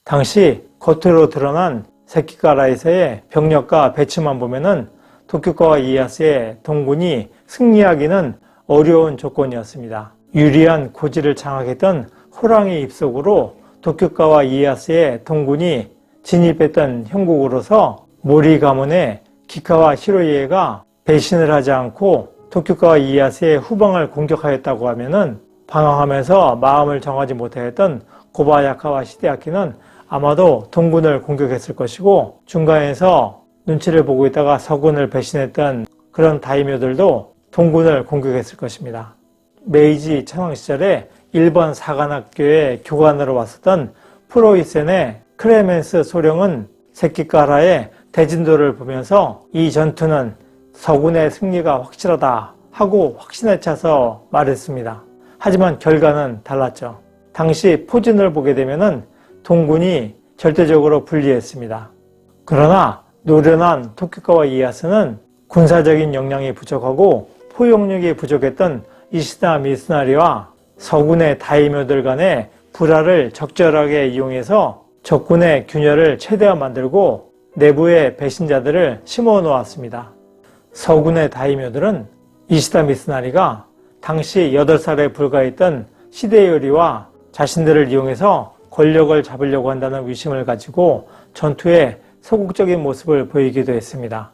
당시 겉으로 드러난 세키가라에서의 병력과 배치만 보면은 도쿄가와 이에야스의 동군이 승리하기는 어려운 조건이었습니다. 유리한 고지를 장악했던 호랑이 입속으로 도쿄가와 이에야스의 동군이 진입했던 형국으로서 모리 가문의 기카와 히로이에가 배신을 하지 않고 도쿄가와 이에야스의 후방을 공격하였다고 하면은 방황하면서 마음을 정하지 못하였던 고바야카와 시데아키는 아마도 동군을 공격했을 것이고, 중간에서 눈치를 보고 있다가 서군을 배신했던 그런 다이묘들도 동군을 공격했을 것입니다. 메이지 천황 시절에 일본 사관학교의 교관으로 왔었던 프로이센의 크레멘스 소령은 세키가라의 대진도를 보면서 이 전투는 서군의 승리가 확실하다 하고 확신에 차서 말했습니다. 하지만 결과는 달랐죠. 당시 포진을 보게 되면은 동군이 절대적으로 불리했습니다. 그러나 노련한 도쿄가와 이에야스는 군사적인 역량이 부족하고 포용력이 부족했던 이시다 미스나리와 서군의 다이묘들 간의 불화를 적절하게 이용해서 적군의 균열을 최대한 만들고 내부의 배신자들을 심어 놓았습니다. 서군의 다이묘들은 이시다 미스나리가 당시 8살에 불과했던 시데요리와 자신들을 이용해서 권력을 잡으려고 한다는 의심을 가지고 전투에 소극적인 모습을 보이기도 했습니다.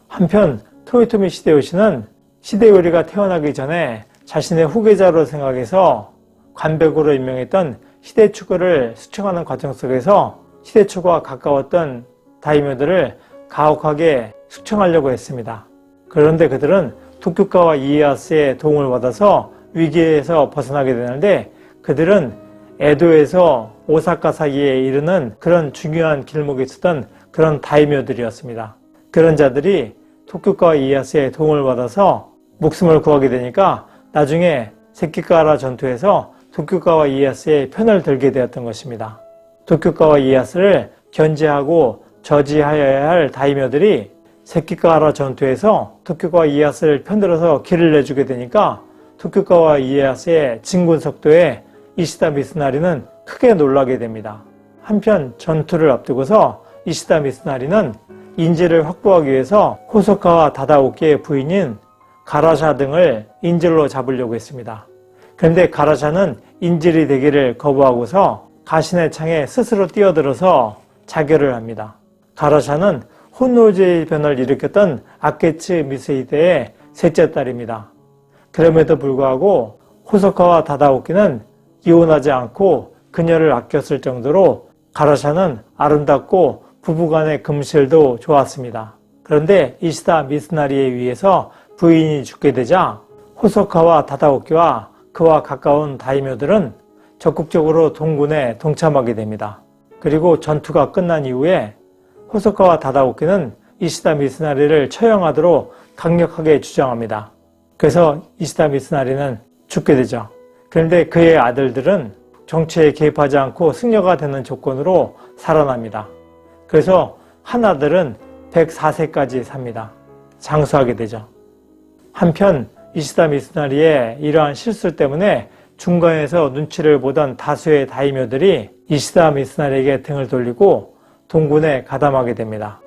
한편 토요토미 시데요시는 시데요리가 태어나기 전에 자신의 후계자로 생각해서 관백으로 임명했던 히데추가를 수청하는 과정 속에서 히데추가와 가까웠던 다이묘들을 가혹하게 숙청하려고 했습니다. 그런데 그들은 도쿄가와 이에야스의 도움을 받아서 위기에서 벗어나게 되는데, 그들은 에도에서 오사카 사이에 이르는 그런 중요한 길목에 있었던 그런 다이묘들이었습니다. 그런 자들이 도쿄가와 이에야스의 도움을 받아서 목숨을 구하게 되니까 나중에 세키가라 전투에서 도쿄가와 이에야스의 편을 들게 되었던 것입니다. 도쿄가와 이에야스를 견제하고 저지하여야 할 다이묘들이 세키가라 전투에서 도쿄가와 이에야스를 편들어서 길을 내주게 되니까 도쿄가와 이에야스의 진군 속도에 이시다 미스나리는 크게 놀라게 됩니다. 한편 전투를 앞두고서 이시다 미스나리는 인질을 확보하기 위해서 호소카와 다다오키의 부인인 가라샤 등을 인질로 잡으려고 했습니다. 그런데 가라샤는 인질이 되기를 거부하고서 가신의 창에 스스로 뛰어들어서 자결을 합니다. 가라샤는 혼노제의 변을 일으켰던 아케츠 미스히데의 셋째 딸입니다. 그럼에도 불구하고 호소카와 다다오키는 이혼하지 않고 그녀를 아꼈을 정도로 가라샤는 아름답고 부부간의 금실도 좋았습니다. 그런데 이시다 미스나리에 의해서 부인이 죽게 되자 호소카와 다다오키와 그와 가까운 다이묘들은 적극적으로 동군에 동참하게 됩니다. 그리고 전투가 끝난 이후에 호소카와 다다오키는 이시다 미스나리를 처형하도록 강력하게 주장합니다. 그래서 이시다 미스나리는 죽게 되죠. 그런데 그의 아들들은 정치에 개입하지 않고 승려가 되는 조건으로 살아납니다. 그래서 한 아들은 104세까지 삽니다. 장수하게 되죠. 한편 이시다 미스나리의 이러한 실수 때문에 중간에서 눈치를 보던 다수의 다이묘들이 이시다 미스나리에게 등을 돌리고 동군에 가담하게 됩니다.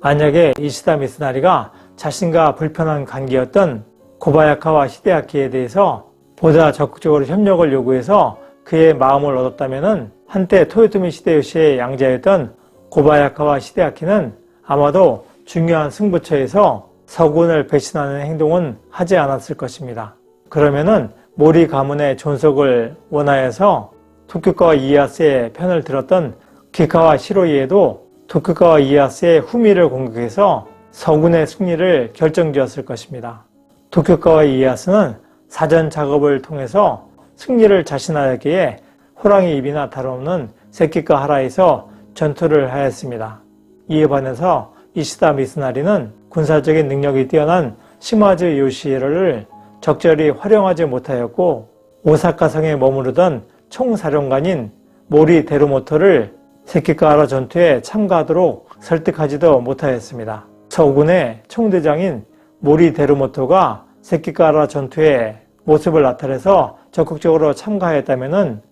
만약에 이시다 미스나리가 자신과 불편한 관계였던 고바야카와 히데아키에 대해서 보다 적극적으로 협력을 요구해서 그의 마음을 얻었다면 한때 토요토미 히데요시의 양자였던 고바야카와 히데아키는 아마도 중요한 승부처에서 서군을 배신하는 행동은 하지 않았을 것입니다. 그러면은 모리 가문의 존속을 원하여서 도쿄가와 이에야스의 편을 들었던 기카와 시로이에도 도쿄가와 이에야스의 후미를 공격해서 서군의 승리를 결정지었을 것입니다. 도쿄가와 이에야스는 사전 작업을 통해서 승리를 자신하였기에 호랑이 입이나 다름없는 세키가하라에서 전투를 하였습니다. 이에 반해서 이시다 미스나리는 군사적인 능력이 뛰어난 시마즈 요시히로를 적절히 활용하지 못하였고, 오사카성에 머무르던 총사령관인 모리 데루모토를 세키가하라 전투에 참가하도록 설득하지도 못하였습니다. 서군의 총대장인 모리 데루모토가 세키가하라 전투에 모습을 나타내서 적극적으로 참가하였다면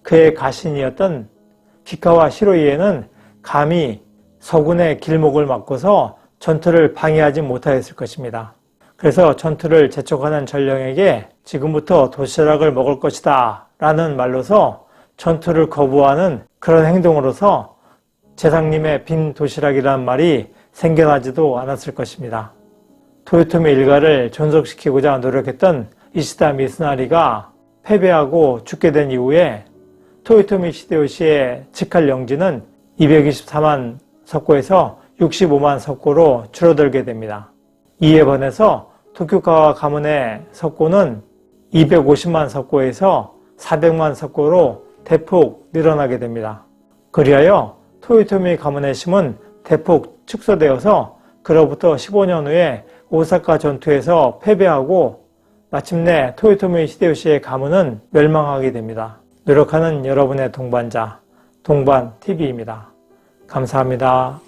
그의 가신이었던 기카와 시로이에는 감히 서군의 길목을 막고서 전투를 방해하지 못하였을 것입니다. 그래서 전투를 재촉하는 전령에게 지금부터 도시락을 먹을 것이다 라는 말로서 전투를 거부하는 그런 행동으로서 재상님의 빈 도시락이라는 말이 생겨나지도 않았을 것입니다. 토요토미 일가를 존속시키고자 노력했던 이시다 미스나리가 패배하고 죽게 된 이후에 토요토미 히데요시의 직할 영지는 224만 석고에서 65만 석고로 줄어들게 됩니다. 이에 반해서 도쿄가와 가문의 석고는 250만 석고에서 400만 석고로 대폭 늘어나게 됩니다. 그리하여 토요토미 가문의 힘은 대폭 축소되어서 그로부터 15년 후에 오사카 전투에서 패배하고 마침내 토요토미 히데요시의 가문은 멸망하게 됩니다. 노력하는 여러분의 동반자, 동반TV입니다. 감사합니다.